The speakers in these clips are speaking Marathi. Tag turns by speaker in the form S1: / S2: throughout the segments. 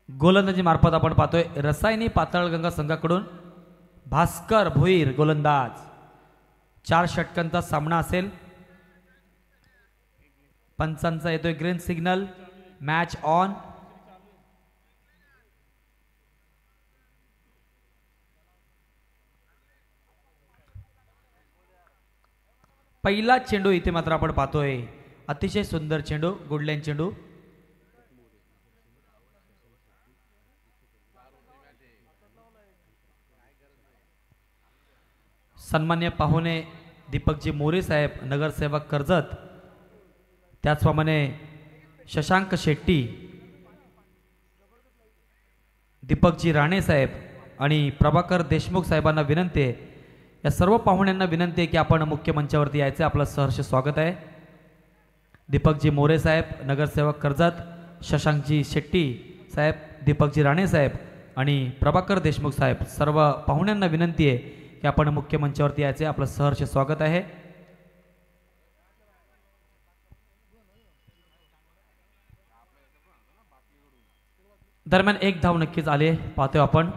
S1: गोलंदाजी मार्फत आपण पाहतोय रसायनी पातळगंगा संघाकडून भास्कर भोईर गोलंदाज। 4 षटकांचा सामना असेल। पंचांचा येतोय ग्रीन सिग्नल, मॅच ऑन। पहिला चेंडू इथे मात्र आपण पाहतोय अतिशय सुंदर चेंडू, गुडलाईन चेंडू। सन्मान्य पाहुणे दीपकजी मोरे साहेब, नगरसेवक कर्जत, त्याचप्रमाणे शशांक शेट्टी, दीपकजी राणे साहेब आणि प्रभाकर देशमुख साहेबांना विनंती आहे, या सर्व पाहुण्यांना विनंती आहे की आपण मुख्य मंचावरती यायचे। आपलं सहर्ष स्वागत आहे। दीपकजी मोरे साहेब, नगरसेवक कर्जत, शशांकजी शेट्टी साहेब, दीपकजी राणे साहेब आणि प्रभाकर देशमुख साहेब, सर्व पाहुण्यांना विनंती आहे की आपण मुख्य मंचावरती यायचे। आपलं सहर्ष स्वागत आहे। दरम्यान एक धाव नक्कीच आले, पाहतोय आपण।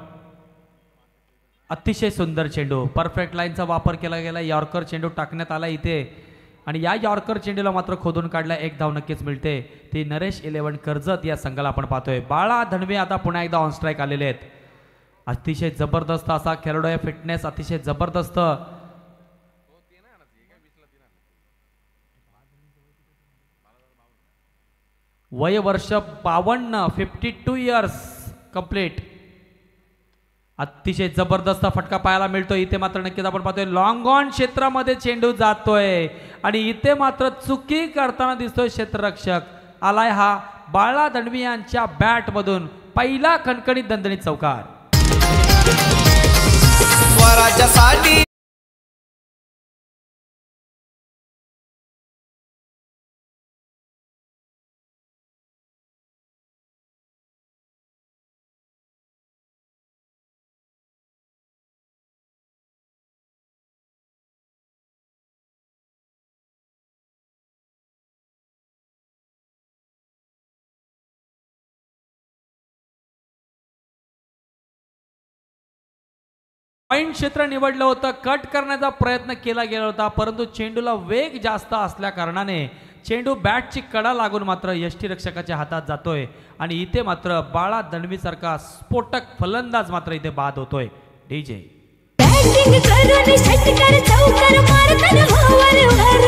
S1: अतिशय सुंदर चेंडू, परफेक्ट लाईनचा वापर केला गेला, यॉर्कर चेंडू टाकण्यात आला इथे आणि या यॉर्कर चेंडूला मात्र खोदून काढला। एक धाव नक्कीच मिळते, ती नरेश 11 कर्जत या संघाला आपण पाहतोय। बाळा धनवे आता पुन्हा एकदा ऑन स्ट्राईक आलेले आहेत। अतिशय जबरदस्त असा खेळाडू आहे, फिटनेस अतिशय जबरदस्त। वय वर्ष 52, 52 इयर्स कंप्लीट। अतिशय जबरदस्त फटका पाहायला मिळतोय इथे मात्र नक्कीच आपण पाहतोय लॉंग ऑन क्षेत्रामध्ये चेंडू जातोय आणि इथे मात्र चुकी करताना दिसतोय क्षेत्ररक्षक। आलाय हा बाळा धनवी यांच्या बॅट मधून पहिला खणखणीत दणदणीत चौकार। स्वराज्यासाठी पॉइंट क्षेत्र निवडलं होतं, कट करण्याचा प्रयत्न केला गेला होता, परंतु चेंडूला वेग जास्त असल्या कारणाने चेंडू बॅटची कडा लागून मात्र यष्टीरक्षकाच्या हातात जातोय आणि इथे मात्र बाळा धनवी सारखा स्फोटक फलंदाज मात्र इथे बाद होतोय। डीजे बॅटिंग करून षटकार चौकार मारताना होवर वर,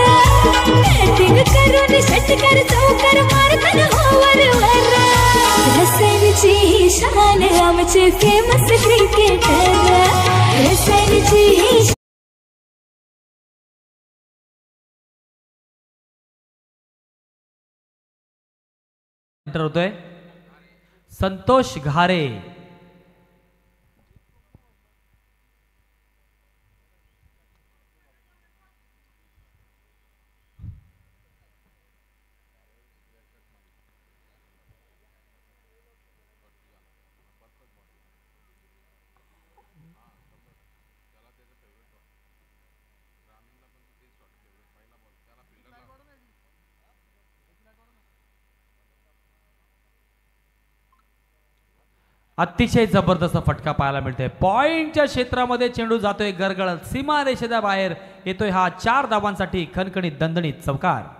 S1: बॅटिंग करून षटकार चौकार मारताना होवर वर, रसायनची शान आमचे फेमस क्रिकेटर, रसायनची होतोय संतोष घारे। अतिशय जबरदस्त फटका पाहायला मिळतोय, पॉइंटच्या क्षेत्रामध्ये चेंडू जातोय गरगळत, सीमा रेषेच्या बाहेर येतोय हा 4 धावांसाठी खणखणीत दणदणीत चौकार।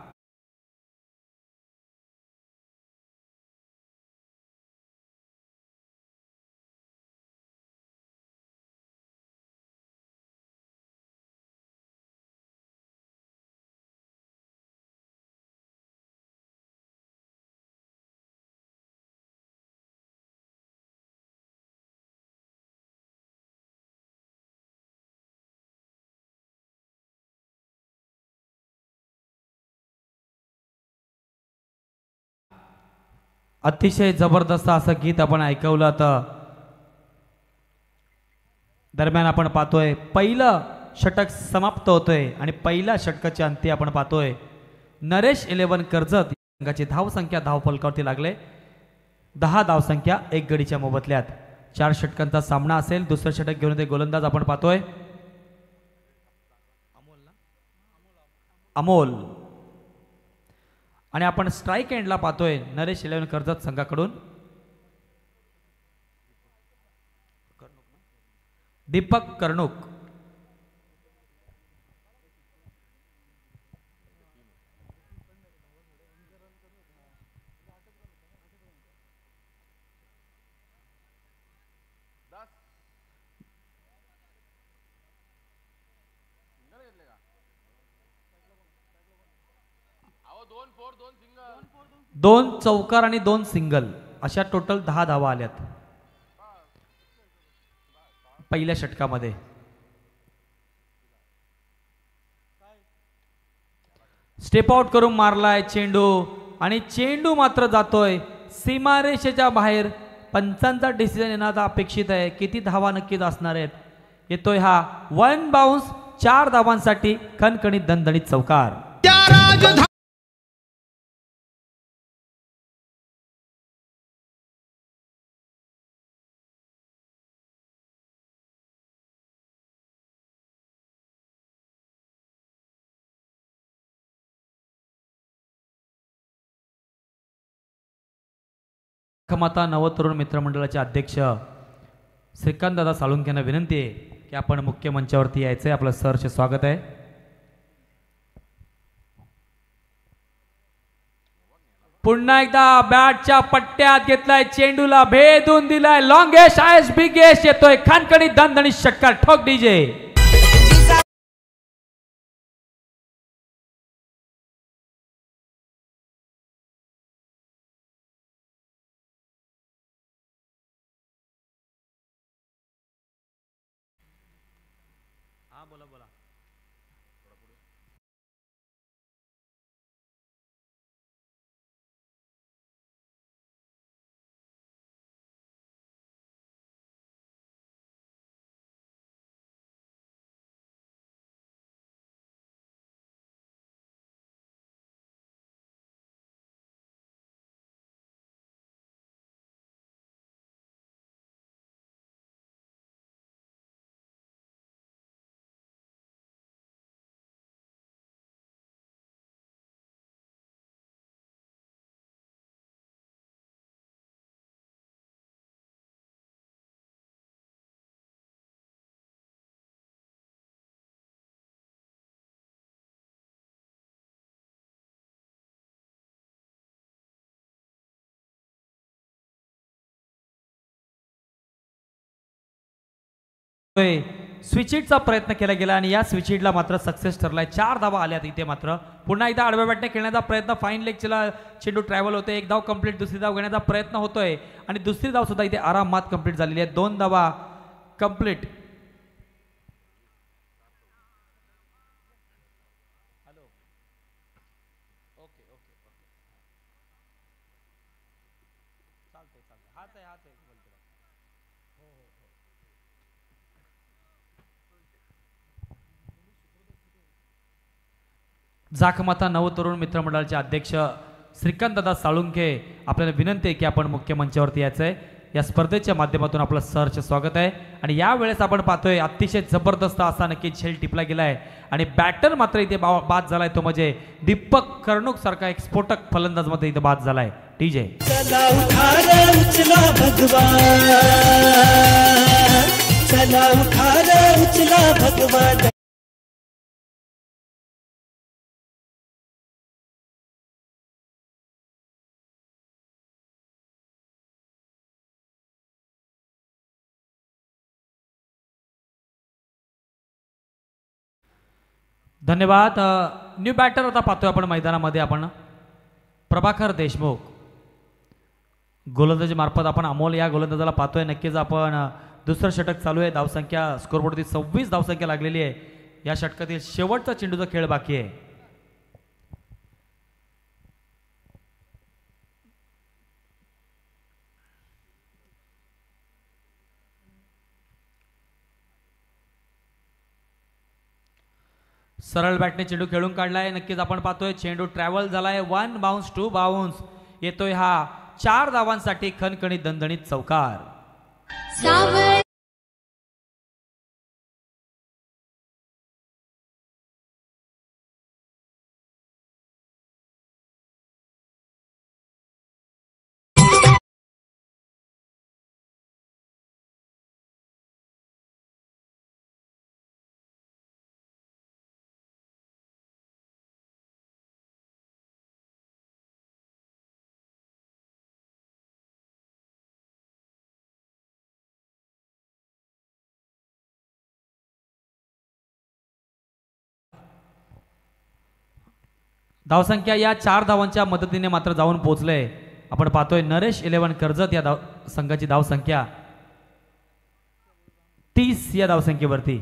S1: अतिशय जबरदस्त असं गीत आपण ऐकवलं होतं। दरम्यान आपण पाहतोय पहिलं षटक समाप्त होतोय आणि पहिल्या षटकाच्या अंती आपण पाहतोय नरेश 11 कर्जत संघाची धाव संख्या धाव फलकावरती लागले 10 धाव संख्या 1 गडीच्या मोबदल्यात। 4 षटकांचा सामना असेल। दुसरं षटक घेऊन ते गोलंदाज आपण पाहतोय अमोल आणि आपण स्ट्राइक एंडला पाहतोय नरेश 11 कर्जत संघाकडून दीपक कर्णुक. दोन चौकार आणि 2 सिंगल अशा टोटल 10 धावा आल्यात पहिल्या षटकामध्ये. स्टेप आउट करून मारलाय चेंडू आणि चेंडू मात्र जातोय सीमारेषेच्या बाहेर. पंचांचा डिसिजन येण्याचा अपेक्षित आहे. किती धावा नक्कीच असणार आहेत. येतोय हा 1 बाउन्स 4 धावांसाठी खणखणीत दणदणीत चौकार. माता नवतरुण मित्रमंडळाचे अध्यक्ष श्रीकांत दादा साळुंखे यांना विनंती आहे की आपण मुख्य मंचावरती यायचंय. आपलं सहर्ष स्वागत आहे. पुन्हा एकदा बॅटच्या पट्ट्यात घेतलाय चेंडूला भेदून दिलाय. लॉंगेश आयस बिगेश येतोय खणखणीत दणदणीत षटकार. ठोक डीजे. बोला बोला. स्विचिटचा प्रयत्न केला गेला आणि या स्विचिटला मात्र सक्सेस ठरलाय. 4 धावा आल्यात इथे. मात्र पुन्हा एकदा आडव्या बॅटने खेळण्याचा प्रयत्न. फाईन लेगला चेंडू ट्रॅव्हल होते. 1 धाव कंप्लीट. दुसरी धाव घेण्याचा प्रयत्न होतोय आणि दुसरी धाव सुद्धा इथे आरामात कंप्लीट झालेली आहे. 2 धावा कंप्लीट. जाखमाता नवतरुण मित्रमंडळाचे अध्यक्ष श्रीकांत दादा साळुंखे आपल्याला विनंती आहे की आपण मुख्य मंचावरती यायचंय. या स्पर्धेच्या माध्यमातून आपलं सहर्ष स्वागत आहे. आणि यावेळेस आपण पाहतोय अतिशय जबरदस्त असा नक्की झेल टिपला गेलाय आणि बॅटर मात्र इथे बाद झालाय. तो म्हणजे दीपक कर्णुक सारखा एक स्फोटक फलंदाज मध्ये इथे बाद झालाय. डीजे.
S2: चला उठा रे उचला भगवान, चला उठा रे उचला भगवान.
S1: धन्यवाद. न्यू बॅटर आता पाहतोय आपण मैदानामध्ये. आपण प्रभाकर देशमुख गोलंदाजी मार्फत आपण अमोल या गोलंदाजाला पाहतोय. नक्कीच आपण दुसरं षटक चालू आहे. धावसंख्या स्कोरबोर्डवरती 26 धावसंख्या लागलेली आहे. या षटकातील शेवटचा चेंडूचा खेळ बाकी आहे. सरळ बॅटने चेंडू खेळून काढलाय. नक्कीच आपण पाहतोय चेंडू ट्रॅव्हल झालाय. 1 बाउन्स 2 बाउन्स. येतोय हा 4 धावांसाठी खणखणीत दणदणीत चौकार. धावसंख्या या 4 धावांच्या मदतीने मात्र जाऊन पोहोचले. आपण पाहतोय नरेश 11 कर्जत या संघाची धावसंख्या 30 या धावसंख्येवरती.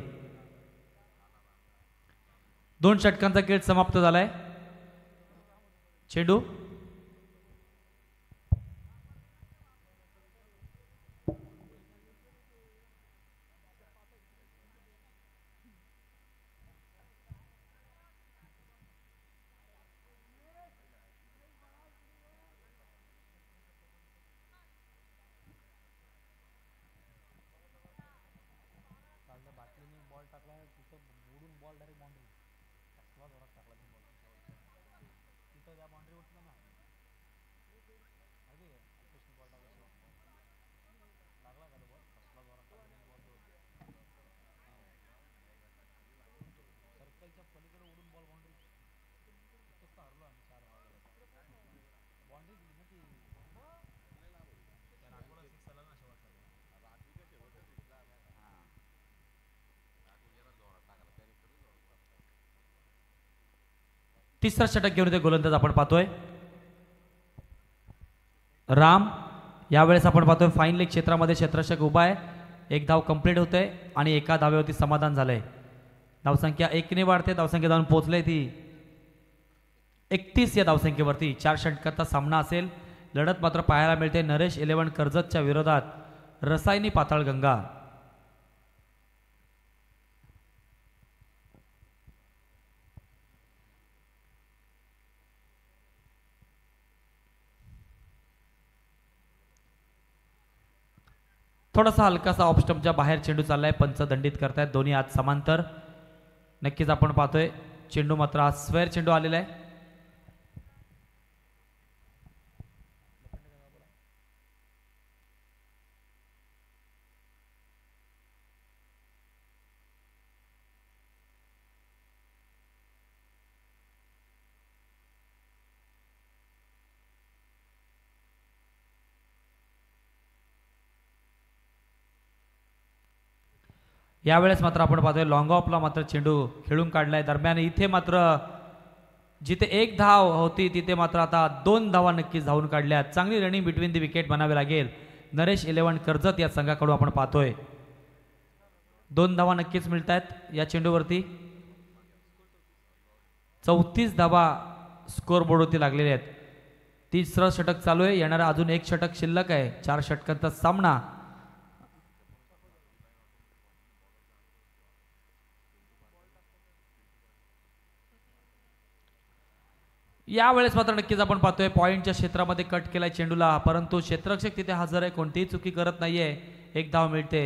S1: 2 षटकांचा खेळ समाप्त झालाय. चेंडू तिसरा षटक घेऊन ते गोलंदाज आपण पाहतोय राम. यावेळेस आपण पाहतोय फाईन लेग क्षेत्रामध्ये क्षेत्ररक्षक उभा आहे. एक धाव कंप्लीट होते आणि एका धावेवरती समाधान झालंय. धावसंख्या 1 ने वाढते. धावसंख्या जाऊन पोहोचले ती 31 या धावसंख्येवरती. 4 षटकांचा सामना असेल. लढत मात्र पाहायला मिळते नरेश 11 कर्जतच्या विरोधात रसायनी पाताळगंगा. थोडासा हलकासा ऑफ स्टंपच्या बाहेर चेंडू चाललाय. पंच दंडित करतायत दोन्ही हात समांतर. नक्कीच आपण पाहतोय चेंडू मात्र हा स्क्वेअर चेंडू आलेला आहे. यावेळेस मात्र आपण पाहतोय लॉंग ऑफला मात्र चेंडू खेळून काढलाय. दरम्यान इथे मात्र जिथे 1 धाव होती तिथे मात्र आता 2 धावा नक्कीच धावून काढल्या. चांगली रनिंग बिटवीन दी विकेट म्हणावे लागेल नरेश 11 कर्जत या संघाकडून आपण पाहतोय. 2 धावा नक्कीच मिळत आहेत या चेंडूवरती. 34 धावा स्कोर बोर्डवरती लागलेले आहेत. तिसरं षटक चालू आहे. येणारा अजून 1 षटक शिल्लक आहे. 4 षटकांचा सामना. यावेळेस मात्र नक्कीच आपण पाहतोय पॉईंटच्या क्षेत्रामध्ये कट केलाय चेंडूला, परंतु क्षेत्ररक्षक तिथे हजर आहे. कोणतीही चुकी करत नाहीये. 1 धाव मिळते.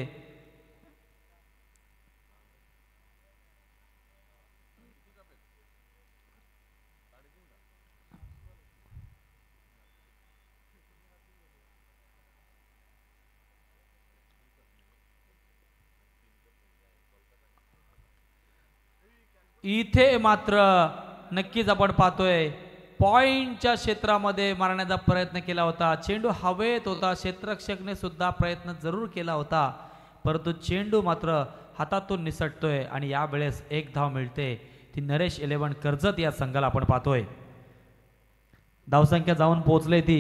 S1: इथे मात्र नक्कीच आपण पाहतोय पॉइंटच्या क्षेत्रामध्ये मारण्याचा प्रयत्न केला होता. चेंडू हवेत होता. क्षेत्ररक्षकने सुद्धा प्रयत्न जरूर केला होता, परंतु चेंडू मात्र हातातून निसटतोय आणि यावेळेस 1 धाव मिळते. ती नरेश 11 कर्जत या संघाला आपण पाहतोय. धावसंख्या जाऊन पोहोचले ती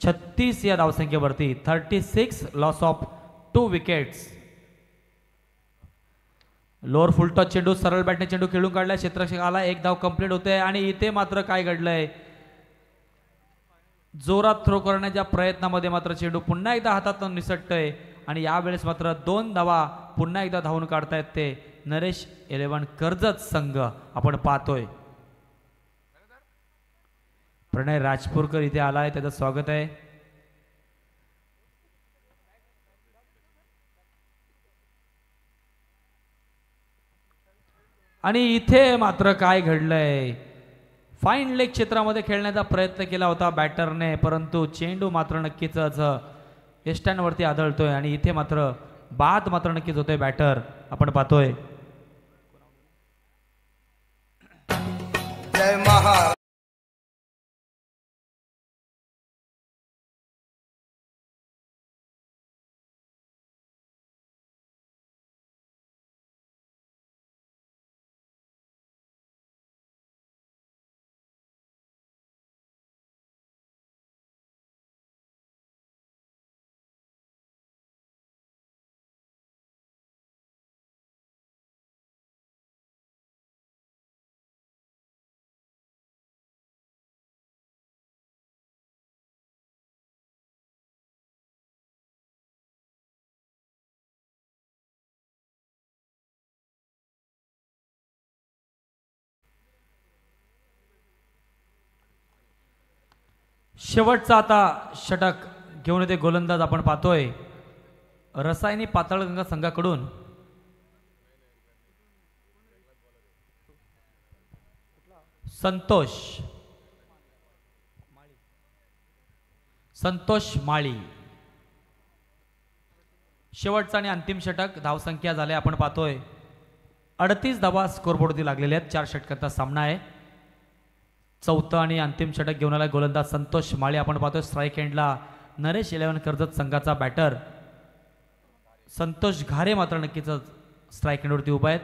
S1: 36 या धावसंख्येवरती. 36 loss of 2 wickets. Lower full touch चेंडू सरळ बॅटने चेंडू खेळून काढलाय. क्षेत्ररक्षक आला. 1 धाव कंप्लीट होते आणि इथे मात्र काय घडलंय, जोरात थ्रो करण्याच्या प्रयत्नामध्ये मात्र चेंडू पुन्हा एकदा हातातून निसटतोय आणि यावेळेस मात्र 2 धावा पुन्हा एकदा धावून काढतायत ते नरेश 11 कर्जत संघ आपण पाहतोय. प्रणय राजपूरकर इथे आलाय, त्याचं स्वागत आहे. आणि इथे मात्र काय घडलंय, फाईन लेग क्षेत्रामध्ये खेळण्याचा प्रयत्न केला होता बॅटरने, परंतु चेंडू मात्र नक्कीच एस्टँडवरती आदळतोय आणि इथे मात्र बाद मात्र नक्कीच होतोय बॅटर आपण पाहतोय.
S3: जय महा
S1: शेवटचा आता षटक घेऊन येते गोलंदाज आपण पाहतोय रसायनी पाताळगंगा संघाकडून संतोष माळी. शेवटचा आणि अंतिम षटक धावसंख्या झाले आपण पाहतोय 38 धावा स्कोरबोर्डवरती लागलेले आहेत. 4 षटकांचा सामना आहे. चौथं आणि अंतिम षटक घेऊन आला गोलंदाज संतोष माळी आपण पाहतोय. स्ट्राईक एंडला नरेश 11 कर्जत संघाचा बॅटर संतोष घारे मात्र नक्कीच स्ट्राईक एंडवरती उभा आहेत.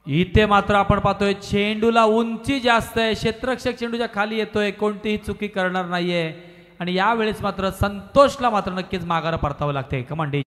S1: इथे मात्र आपण पाहतोय चेंडूला उंची जास्त आहे. क्षेत्ररक्षक चेंडूच्या खाली येतोय. कोणतीही चुकी करणार नाहीये आणि यावेळेस मात्र संतोषला मात्र नक्कीच माघार परतावं लागते. कमांडी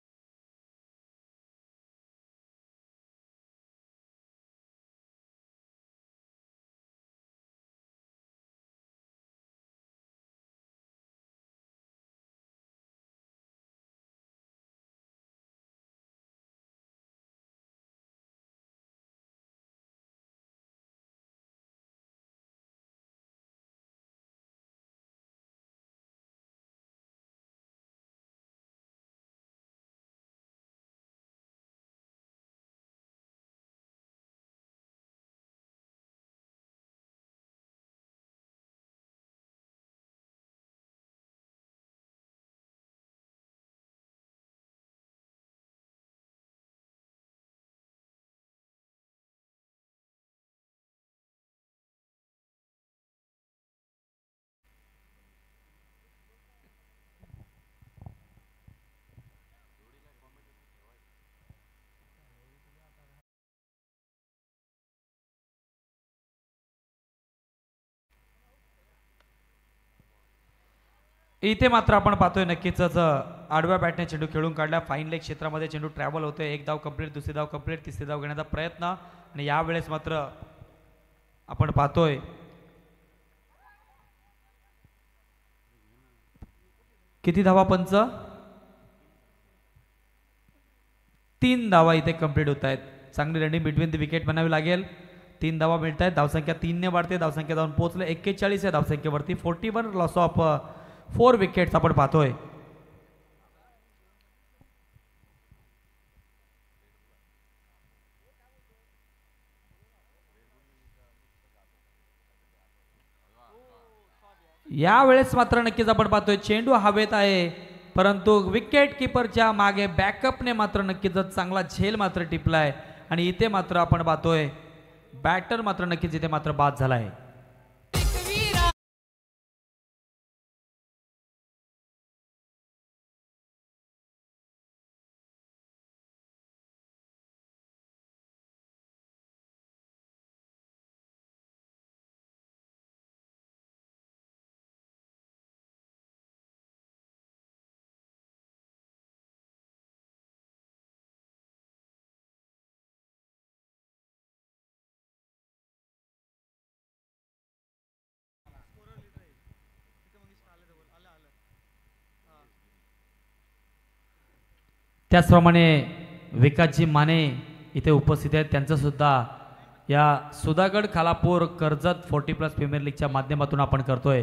S1: इथे मात्र आपण पाहतोय नक्कीच आडव्या बॅटने चेंडू खेळून काढला. फाईन लेग क्षेत्रामध्ये चेंडू ट्रॅव्हल होतोय. एक धाव कंप्लीट, दुसरी धाव कंप्लीट, तिसरी धाव घेण्याचा प्रयत्न आणि यावेळेस मात्र आपण पाहतोय किती धावा पंच 3 धावा इथे कंप्लीट होत आहेत. चांगली रनिंग बिटवीन द विकेट म्हणावी लागेल. 3 धावा मिळत आहेत. धावसंख्या 3 ने वाढते. धावसंख्या जाऊन पोहोचले 41 या धावसंख्येवरती. 41 लॉस ऑफ 4 विकेट्स आपण पाहतोय. यावेळेस मात्र नक्कीच आपण पाहतोय चेंडू हवेत आहे परंतु विकेट किपरच्या मागे बॅकअपने मात्र नक्कीच चांगला झेल मात्र टिपलाय आणि इथे मात्र आपण पाहतोय बॅटर मात्र नक्कीच इथे मात्र बाद झालाय. त्याचप्रमाणे विकासजी माने इथे उपस्थित आहेत. त्यांचं सुद्धा या सुधागड खालापूर कर्जत 40+ प्रीमियर लीगच्या माध्यमातून आपण करतोय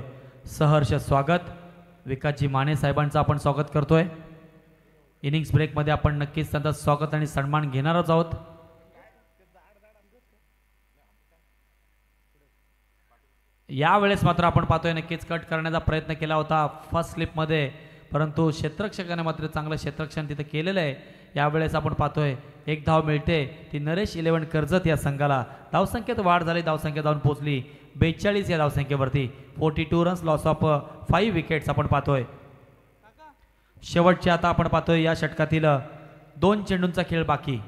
S1: सहर्ष स्वागत. विकासजी माने साहेबांचं आपण स्वागत करतोय. इनिंग्स ब्रेकमध्ये आपण नक्कीच त्यांचा स्वागत आणि सन्मान घेणारच आहोत. यावेळेस मात्र आपण पाहतोय नक्कीच कट करण्याचा प्रयत्न केला होता फर्स्ट स्लिपमध्ये परंतु क्षेत्ररक्षकाने मात्र चांगलं क्षेत्ररक्षण तिथे केलेलं आहे. यावेळेस आपण पाहतोय 1 धाव मिळते ती नरेश 11 कर्जत या संघाला. धावसंख्येत वाढ झाली. धावसंख्या जाऊन पोहोचली 42 या धावसंख्येवरती. 42 रन्स लॉस ऑफ 5 विकेट्स आपण पाहतोय. शेवटचे आता आपण पाहतोय या षटकातील 2 चेंडूंचा खेळ बाकी.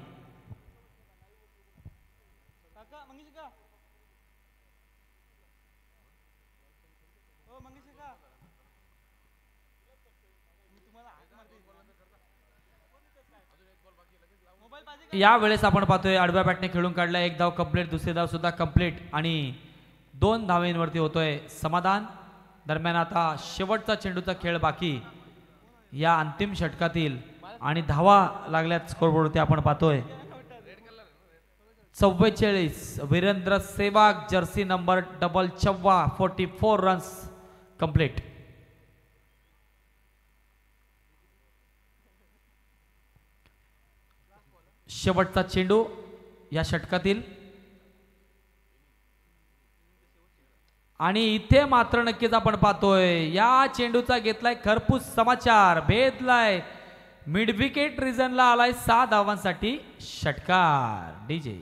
S1: या वेळेस आपण पाहतोय आडव्या बॅटने खेळून काढला. 1 धाव कंप्लीट, दुसरी धाव सुद्धा कंप्लीट आणि 2 धावेंवरती होतोय समाधान. दरम्यान आता शेवटचा चेंडूचा खेळ बाकी या अंतिम षटकातील आणि धावा लागल्यात स्कोरबोर्डवरती आपण पाहतोय. 44 Virender Sehwag jersey number double 44 runs complete. शेवटचा चेंडू या षटकातील आणि इथे मात्र नक्कीच आपण पाहतोय या चेंडूचा घेतलाय खरपूस समाचार, भेदलाय मिड विकेट रिजनला आलाय 6 धावांसाठी षटकार. DJ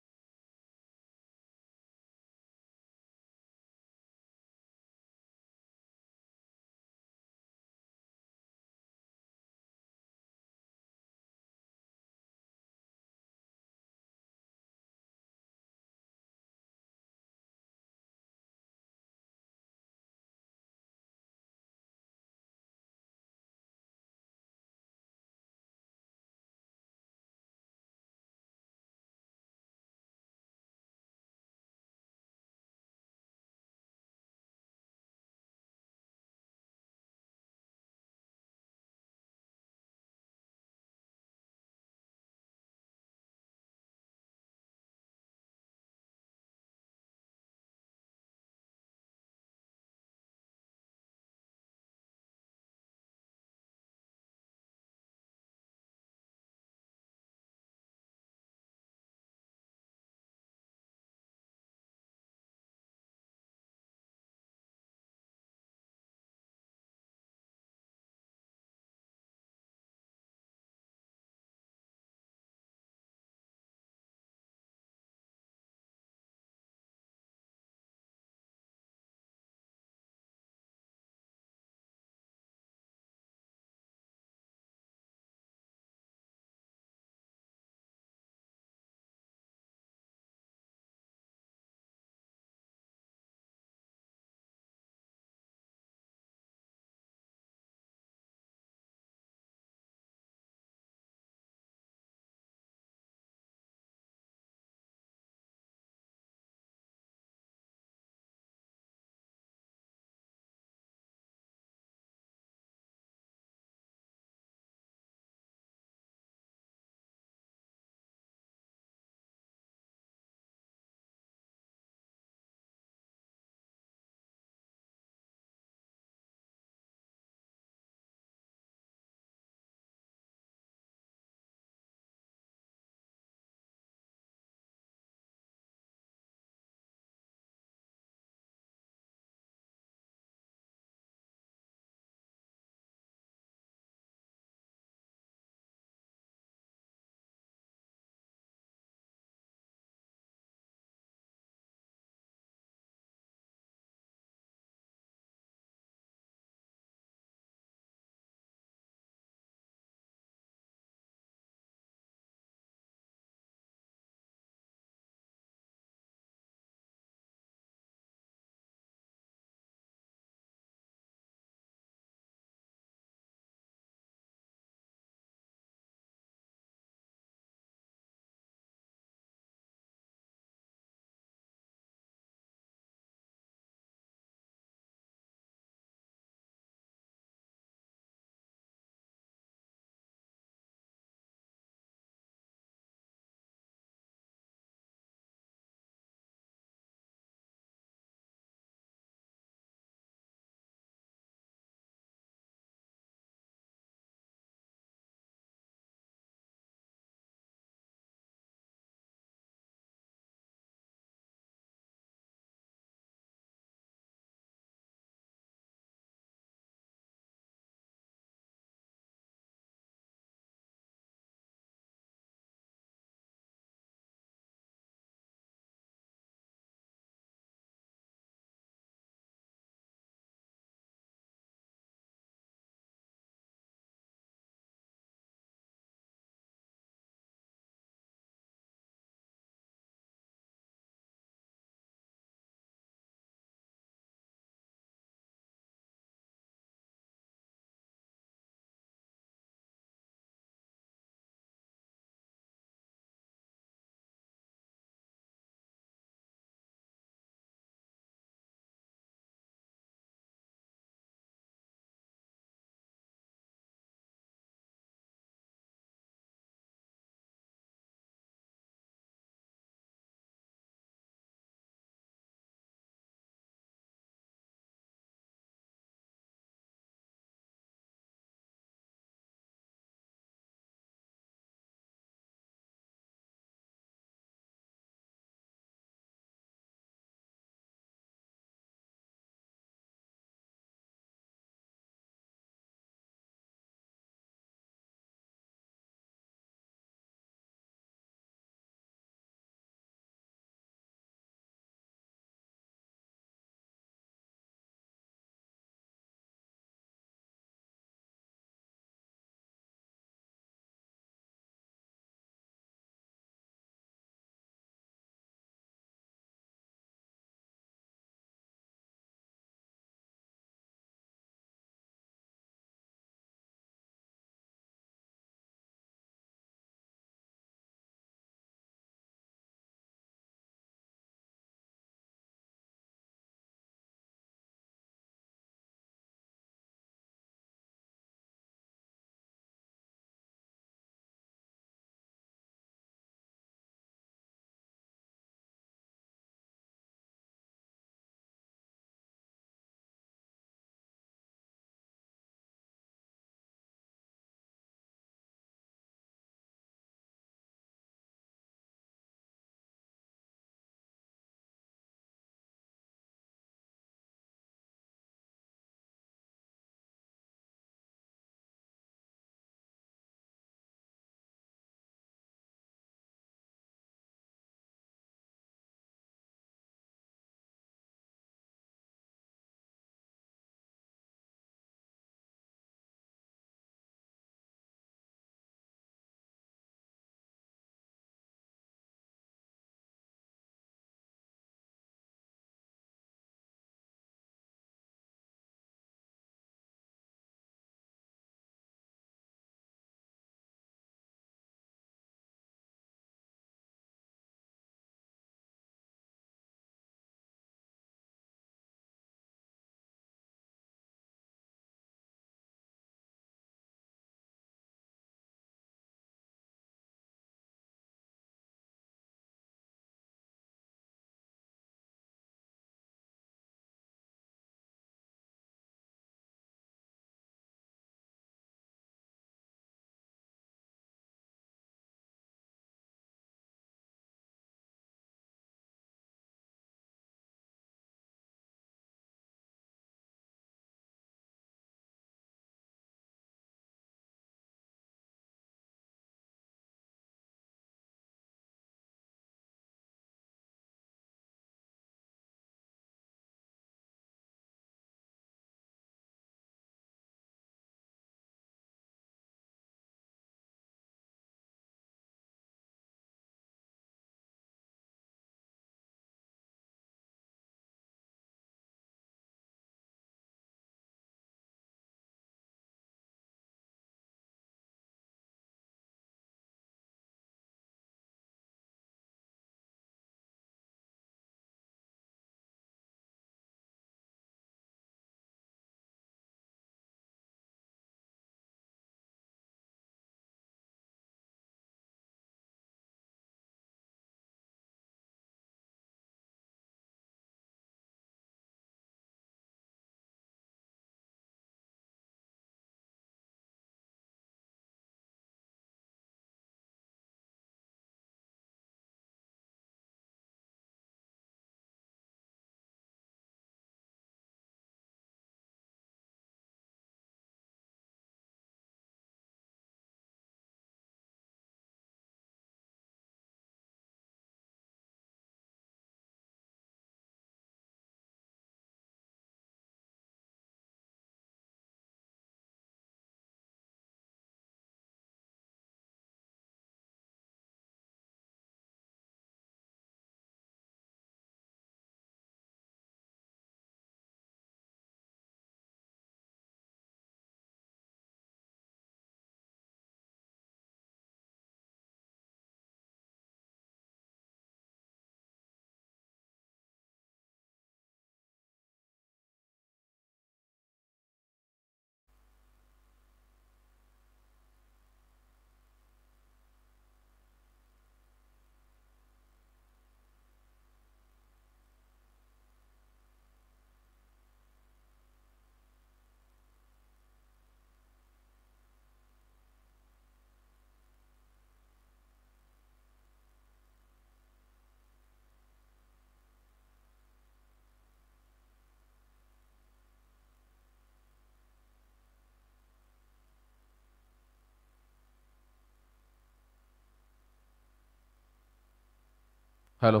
S3: hello.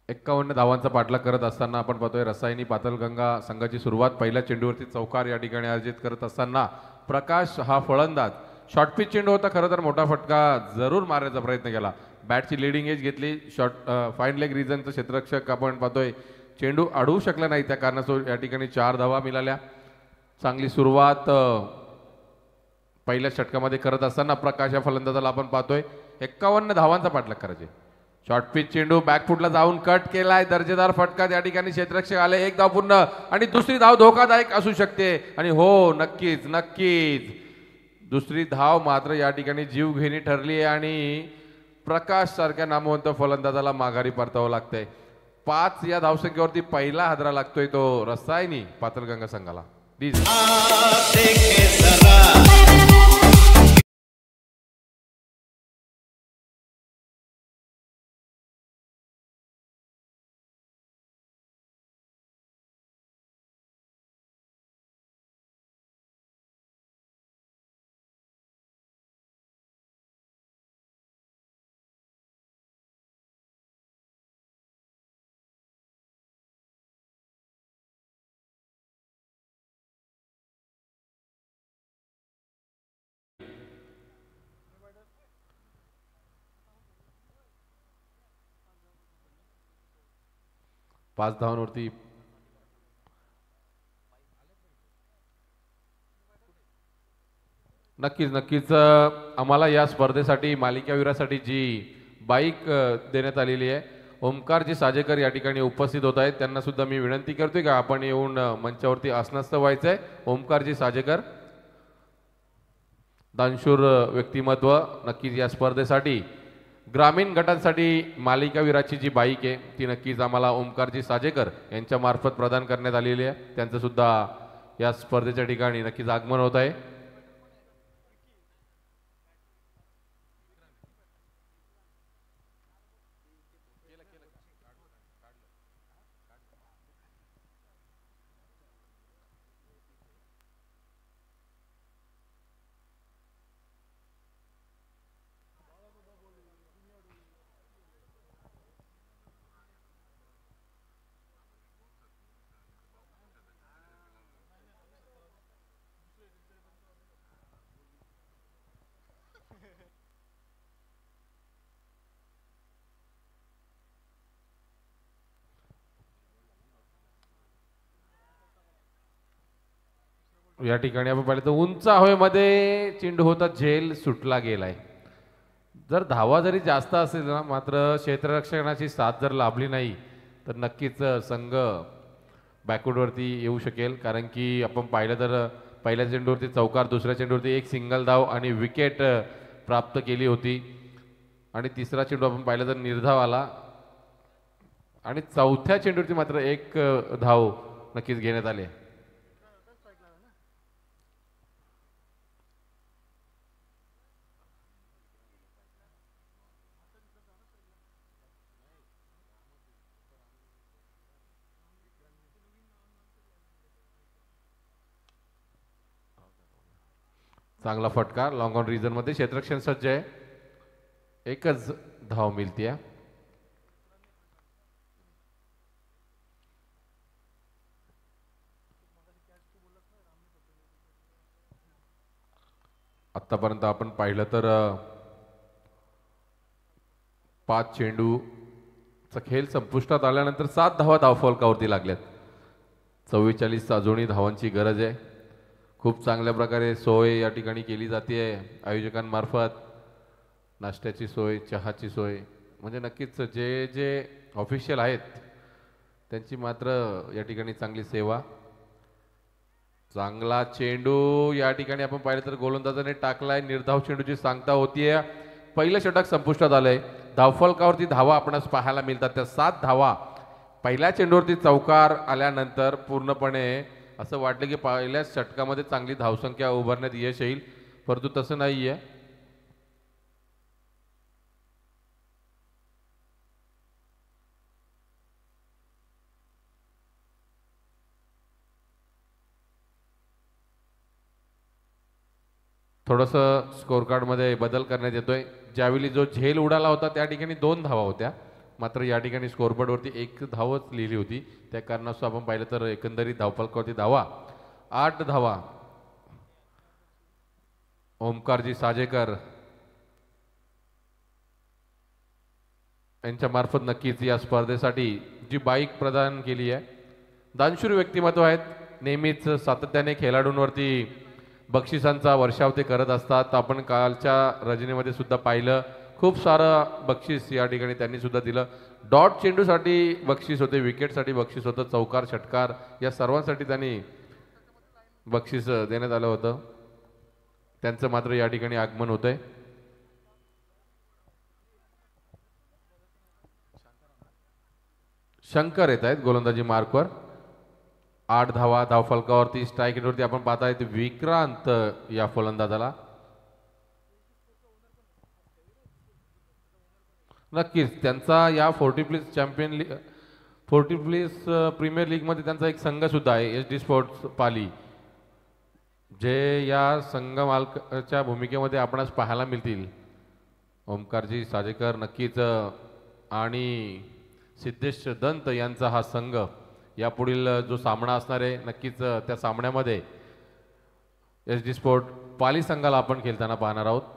S3: 51 धावांचा पाठलाग करत असताना आपण पाहतोय रसायनी पातलगंगा संघाची सुरुवात पहिल्या चेंडूवरती चौकार या ठिकाणी अर्जित करत असताना प्रकाश हा फलंदाज शॉर्ट पिच चेंडू होता. खरं तर मोठा फटका जरूर मारण्याचा प्रयत्न केला. बॅटची लिडिंग एज घेतली. शॉर्ट फाईन लेग रिझनचं क्षेत्ररक्षक आपण पाहतोय चेंडू अडवू शकला नाही. त्या कारणास्तव या ठिकाणी 4 धावा मिळाल्या. चांगली सुरुवात पहिल्या षटकामध्ये करत असताना प्रकाश या फलंदाजाला आपण पाहतोय 51 धावांचा पाठलाग करायचे. शॉर्ट पिच चेंडू बॅकफुटला जाऊन कट केलाय. दर्जेदार फटका त्या ठिकाणी क्षेत्ररक्षक आले. 1 धाव पूर्ण आणि दुसरी धाव धोकादायक असू शकते. आणि हो नक्कीच नक्कीच दुसरी धाव मात्र या ठिकाणी जीवघेणी ठरली आहे आणि प्रकाश सारख्या नामवंत फलंदाजाला माघारी परतावं लागतंय. 5 या धावसंख्येवरती पहिला हादरा लागतोय तो रसायनी पातलगंगा संघाला. पाच धावांवरती नक्कीच नक्कीच आम्हाला या स्पर्धेसाठी मालिकावीरासाठी जी बाईक देण्यात आलेली आहे ओमकारजी साजेकर या ठिकाणी उपस्थित होत आहेत. त्यांना सुद्धा मी विनंती करतोय का आपण येऊन मंचावरती आसनस्थ व्हायचंय. ओमकारजी साजेकर दानशूर व्यक्तिमत्व नक्कीच या स्पर्धेसाठी ग्रामीण गटांसाठी मालिकावीराची जी बाईक आहे ती नक्कीच आम्हाला ओमकारजी साजेकर यांच्या मार्फत प्रदान करण्यात आलेली आहे. त्यांचं सुद्धा या स्पर्धेच्या ठिकाणी नक्कीच आगमन होत आहे. या ठिकाणी आपण पाहिलं तर उंच हवेमध्ये चेंडू होता झेल सुटला गेलाय. जर धावा जरी जास्त असेल ना मात्र क्षेत्ररक्षणाची साथ जर लाभली नाही तर नक्कीच संघ बॅकवर्डवरती येऊ शकेल. कारण की आपण पाहिलं तर पहिल्या चेंडूवरती चौकार, दुसऱ्या चेंडूवरती एक सिंगल धाव आणि विकेट प्राप्त केली होती आणि तिसरा चेंडू आपण पाहिलं तर निर्धाव आला आणि चौथ्या चेंडूवरती मात्र एक धाव नक्कीच घेण्यात आले. चांगला फटका लॉंग ऑन रिझन मध्ये क्षेत्ररक्षण सज्ज आहे. एकच धाव मिळते. आतापर्यंत आपण पाहिलं तर 5 चेंडूचा खेळ संपुष्टात आल्यानंतर 7 धावा धावफलकावरती लागल्यात. 44 अजूनही धावांची गरज आहे. खूप चांगल्या प्रकारे सोय या ठिकाणी केली जाते आयोजकांमार्फत. नाश्त्याची सोय, चहाची सोय, म्हणजे नक्कीच जे जे ऑफिशियल आहेत त्यांची मात्र या ठिकाणी चांगली सेवा. चांगला चेंडू या ठिकाणी आपण पाहिलं तर गोलंदाजाने टाकलाय. निर्धाव चेंडूची सांगता होतीये. पहिलं षटक संपुष्टात आलंय. धावफलकावरती धावा आपणास पाहायला मिळतात. त्या 7 धावा पहिल्या चेंडूवरती चौकार आल्यानंतर पूर्णपणे असं वाटलं की पहिल्या षटकामध्ये चांगली धावसंख्या उभारण्यात यश येईल, परंतु तसं नाहीये. थोडंसं स्कोर कार्डमध्ये बदल करण्यात येतोय. ज्यावेळी जो झेल उडाला होता त्या ठिकाणी 2 धावा होत्या, मात्र या ठिकाणी स्कोरबोर्डवरती 1 धावच लिहिली होती. त्या कारणास्तव आपण पाहिलं तर एकंदरीत धावफलकावरती धावा 8 धावा ओमकारजी साजेकर यांच्या मार्फत नक्कीच या स्पर्धेसाठी जी बाईक प्रदान केली आहे. दानशूर व्यक्तिमत्व आहेत, नेहमीच सातत्याने खेळाडूंवरती बक्षिसांचा वर्षाव ते करत असतात. आपण कालच्या रजनीमध्ये सुद्धा पाहिलं, खूप सारं बक्षीस या ठिकाणी त्यांनी सुद्धा दिलं. डॉट चेंडूसाठी बक्षीस होते, विकेटसाठी बक्षीस होतं, चौकार षटकार या सर्वांसाठी त्यांनी बक्षीस देण्यात आलं होतं. त्यांचं मात्र या ठिकाणी आगमन होतंय. शंकर येत आहेत गोलंदाजी मार्कवर. 8 धावा धावफलकावरती. स्ट्राईक रेटवरती आपण पाहताय विक्रांत या फलंदाजाला. नक्कीच त्यांचा या 40 प्लेस प्रीमियर लीगमध्ये त्यांचा एक संघ सुद्धा आहे, SD स्पोर्ट्स पाली, जे या संघ मालकाच्या भूमिकेमध्ये आपणास पाहायला मिळतील. ओमकारजी साजेकर नक्कीच आणि सिद्धेश दंत यांचा हा संघ यापुढील जो सामना असणार आहे, नक्कीच त्या सामन्यामध्ये SD स्पोर्ट पाली संघाला आपण खेळताना पाहणार आहोत.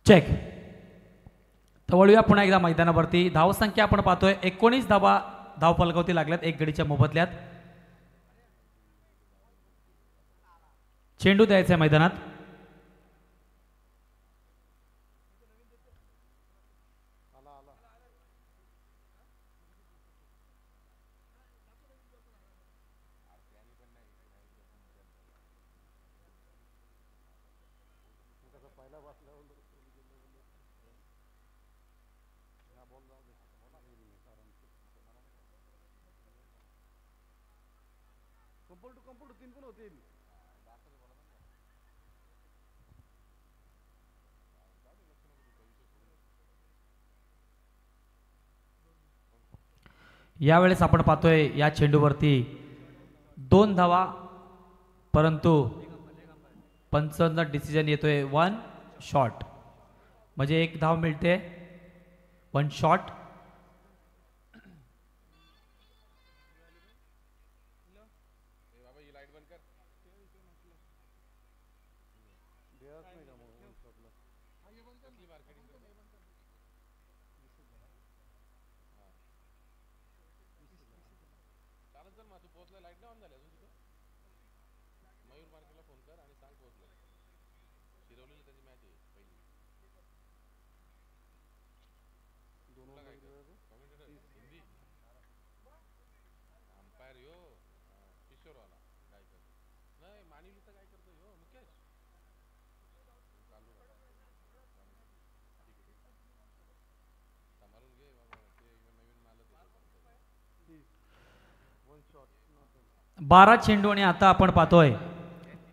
S1: चेक. तर वळूया पुन्हा एकदा मैदानावरती. धावसंख्या आपण पाहतोय 19 धावा धावफलकावरती लागल्यात एक गडीच्या मोबदल्यात. चेंडू द्यायचा आहे मैदानात. यावेळेस आपण पाहतोय या चेंडूवरती 2 धावा, परंतु पंचांचा डिसिजन येतोय 1 शॉट, म्हणजे 1 धाव मिळते 1 शॉट. बारा चेंडू आणि आता आपण पाहतोय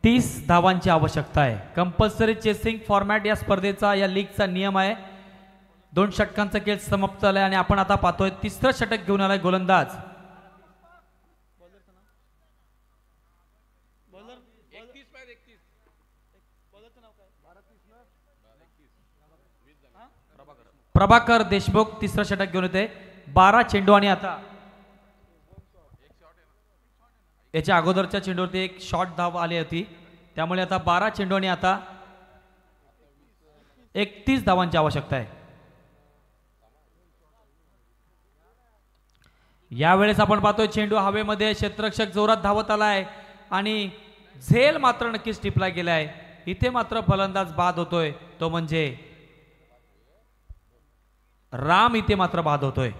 S1: 30 धावांची आवश्यकता आहे. कंपल्सरी चेसिंग फॉर्मॅट या स्पर्धेचा, या लीगचा नियम आहे. 2 षटकांचा खेळ समाप्त झालाय आणि आपण आता पाहतोय तिसरं षटक घेऊन आलाय गोलंदाज. प्रभाकर देशमुख तिसरं षटक घेऊन येते. 12 चेंडू आणि आता याच्या अगोदरच्या चेंडूवरती एक शॉर्ट धाव आली होती, त्यामुळे आता 12 चेंडू आणि आता 31 धावांची आवश्यकता आहे. यावेळेस आपण पाहतोय चेंडू हवेमध्ये, क्षेत्ररक्षक जोरात धावत आलाय आणि झेल मात्र नक्कीच टिपला गेलाय. इथे मात्र फलंदाज बाद होतोय, तो म्हणजे राम इथे मात्र बाद होतोय.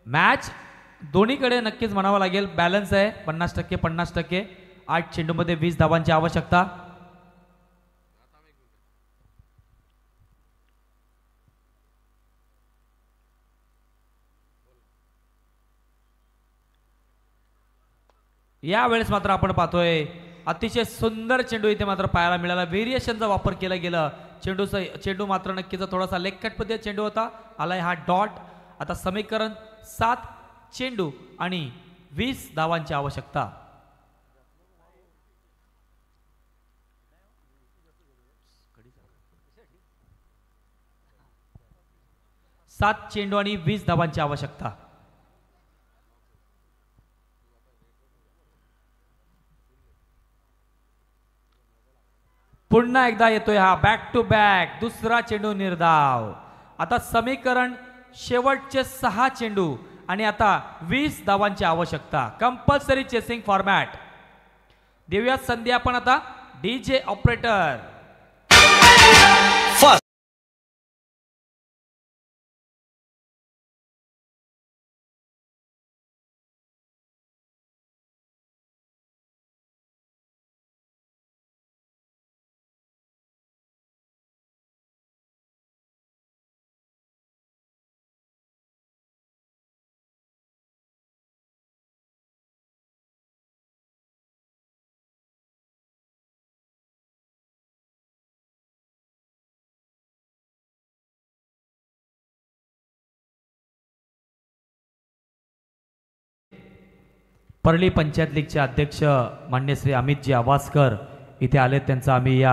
S1: मॅच दोन्हीकडे नक्कीच म्हणावं लागेल बॅलन्स आहे 50% 50%. 8 चेंडूमध्ये 20 धावांची आवश्यकता. यावेळेस मात्र आपण पाहतोय अतिशय सुंदर चेंडू इथे मात्र पाहायला मिळाला. व्हेरिएशनचा वापर केला गेला. चेंडू मात्र नक्कीच थोडासा लेगकट पद्धतीचा चेंडू होता. आलाय हा डॉट. आता समीकरण 7 चेंडू आणि 20 धावांची आवश्यकता. सात चेंडू आणि 20 धावांची आवश्यकता. पुन्हा एकदा येतोय हा बॅक टू बॅक दुसरा चेंडू निर्धाव. आता समीकरण शेवटचे 6 चेंडू आणि आता 20 धावांची आवश्यकता. Compulsory chasing format. देऊया संधी आपण आता डीजे ऑपरेटर. परळी पंचायत लीगचे अध्यक्ष मान्य श्री अमितजी आवासकर इथे आले. त्यांचं आम्ही या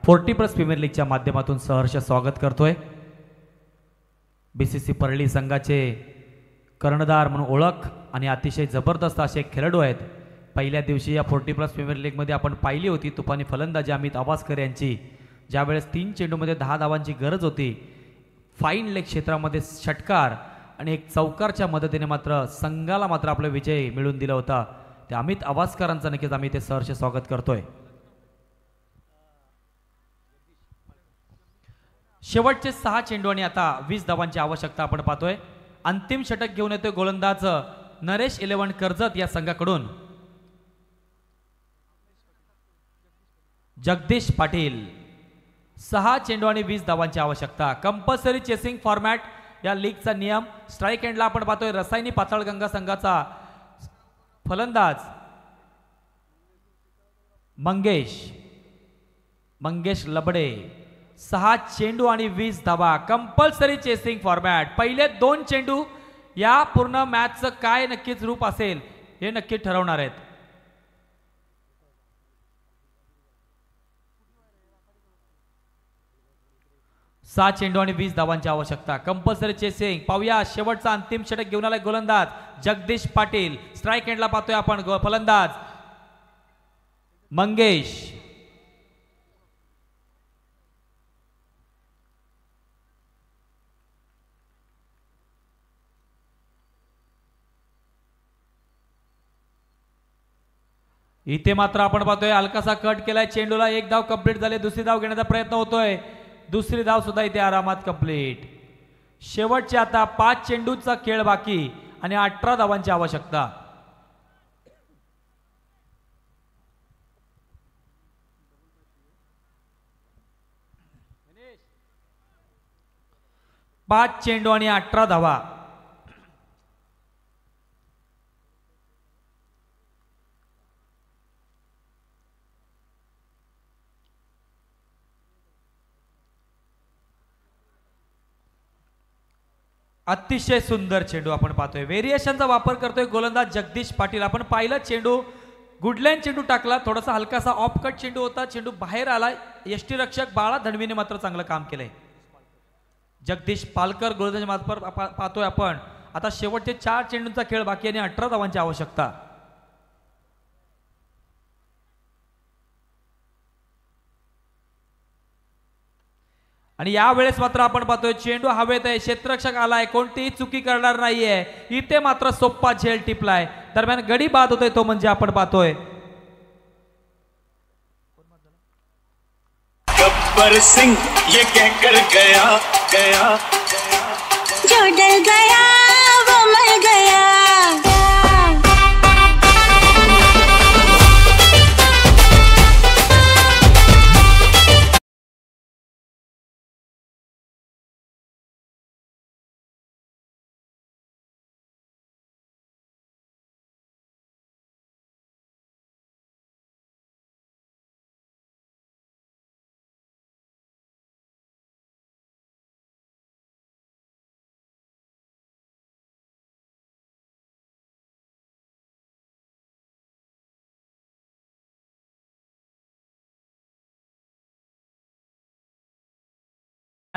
S1: 40+ प्रीमियर लीगच्या माध्यमातून सहर्ष स्वागत करतोय. BCC परळी संघाचे कर्णधार म्हणून ओळख आणि अतिशय जबरदस्त असे खेळाडू आहेत. पहिल्या दिवशी या 40+ प्रीमियर लीगमध्ये आपण पाहिली होती तुफानी फलंदाजी अमित आवासकर यांची. ज्यावेळेस 3 चेंडूमध्ये 10 धावांची गरज होती. फाईन लेग क्षेत्रामध्ये षटकार आणि एक चौकारच्या मदतीने मात्र संघाला मात्र आपला विजय मिळवून दिला होता. त्या अमित आवासकरांचं नक्कीच आम्ही ते सहर्ष स्वागत करतोय. शेवटचे 6 चेंडू आणि आता 20 धावांची आवश्यकता आपण पाहतोय. अंतिम षटक घेऊन येतोय गोलंदाज नरेश 11 कर्जत या संघाकडून. जगदीश पाटील. 6 चेंडू आणि 20 धावांची आवश्यकता. कंपल्सरी चेसिंग फॉर्मॅट या लीगचा नियम. स्ट्राईक एंडला आपण पाहतोय रसायनी पाताळगंगा संघाचा फलंदाज मंगेश लबडे. 6 चेंडू आणि 20 धावा. Compulsory chasing format. पहिले 2 चेंडू या पूर्ण मॅचचं काय नक्कीच रूप असेल हे नक्की ठरवणार आहेत. सहा चेंडू आणि 20 धावांची आवश्यकता. Compulsory chasing. पाहूया शेवटचा अंतिम षटक घेऊन आलाय गोलंदाज जगदीश पाटील. स्ट्राईक एंडला पाहतोय आपण फलंदाज मंगेश. इथे मात्र आपण पाहतोय हलकासा कट केलाय चेंडूला. 1 धाव कंप्लीट झाले. दुसरी धाव घेण्याचा प्रयत्न होतोय. दुसरी धाव सुद्धा इथे आरामात कंप्लीट. शेवटचे आता 5 चेंडूचा खेळ बाकी आणि 18 धावांची आवश्यकता. पाच चेंडू आणि 18 धावा. अतिशय सुंदर चेंडू आपण पाहतोय. व्हेरिएशनचा वापर करतोय गोलंदाज जगदीश पाटील. आपण पाहिलं चेंडू गुडलाईन चेंडू टाकला. थोडासा हलकासा ऑफ कट चेंडू होता. चेंडू बाहेर आला. यष्टीरक्षक बाळा धनवीने मात्र चांगलं काम केलंय. जगदीश पालकर गोलंदाज पाहतोय आपण. आता शेवटचे 4 चेंडूंचा खेळ बाकी आणि 18 धावांची आवश्यकता. आणि यावेळेस मात्र आपण पाहतोय चेंडू हवेत आहे. क्षेत्ररक्षक आलाय. कोणतीही चुकी करणार नाहीये. इथे मात्र सोप्पा झेल टिपलाय. दरम्यान गडी बाद होतोय तो म्हणजे आपण पाहतोय
S2: गब्बर सिंह. ये कहकर गया गया
S4: जो डर गया वो मर गया.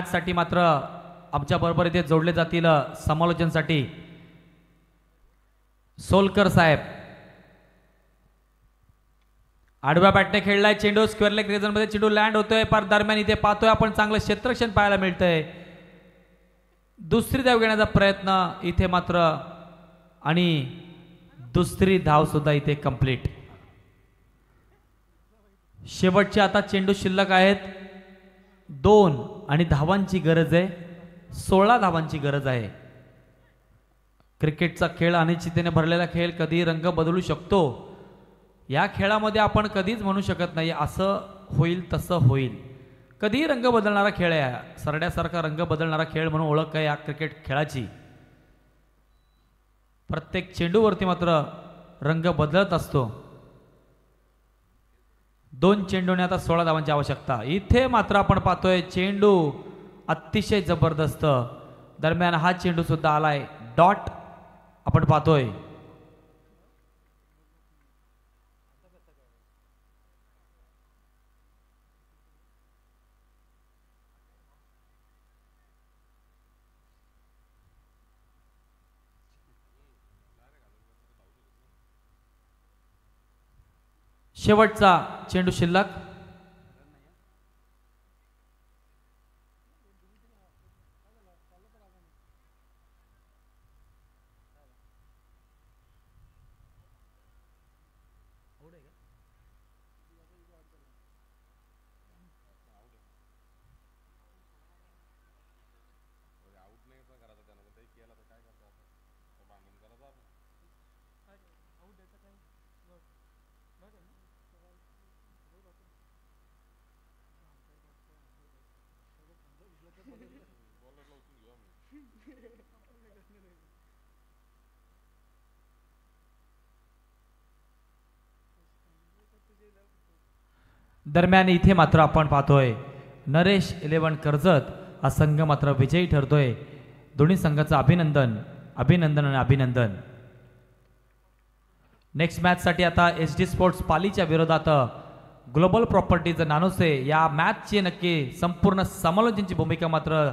S1: साठी मात्र आमच्या बरोबर इथे जोडले जातील समालोचनसाठी सोलकर साहेब. आडव्या बॅटने खेळलाय चेंडू स्क्वेअर लेग रिजन मध्ये चेंडू लँड होतोय पार दरम्यान इथे पाहतोय आपण चांगलं क्षेत्ररक्षण पाहायला मिळतंय. दुसरी धाव घेण्याचा प्रयत्न इथे मात्र आणि दुसरी धाव सुद्धा इथे कंप्लीट. शेवटचे आता चेंडू शिल्लक आहेत 2 आणि धावांची गरज आहे 16 धावांची गरज आहे. क्रिकेटचा खेळ अनिश्चिततेने भरलेला खेळ कधी रंग बदलू शकतो. या खेळामध्ये आपण कधीच म्हणू शकत नाही असं होईल तसं होईल. कधीही रंग बदलणारा खेळ आहे. सरड्यासारखा रंग बदलणारा खेळ म्हणून ओळख आहे या क्रिकेट खेळाची. प्रत्येक चेंडूवरती मात्र रंग बदलत असतो. 2 चेंडूने आता 16 धावांची आवश्यकता. इथे मात्र आपण पाहतोय चेंडू अतिशय जबरदस्त. दरम्यान हा चेंडू सुद्धा आलाय डॉट आपण पाहतोय. शेवटचा चेंडू शिल्लक. दरम्यान इथे मात्र आपण पाहतोय नरेश 11 कर्जत हा संघ मात्र विजयी ठरतोय. दोन्ही संघाचं अभिनंदन अभिनंदन आणि अभिनंदन. नेक्स्ट मॅच साठी आता SD स्पोर्ट्स पालीच्या विरोधात ग्लोबल प्रॉपर्टीज नानोसे या मॅचची नक्की संपूर्ण समालोचनची भूमिका मात्र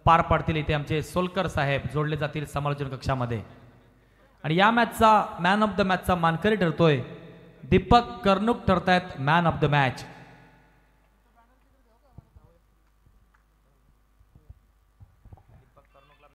S1: पार पाडतील. इथे आमचे सोलकर साहेब जोडले जातील समालोचन कक्षामध्ये. आणि या मॅचचा मॅन ऑफ द मॅचचा मानकरी ठरतोय दीपक कर्णुक ठरतायत मॅन ऑफ द मॅच.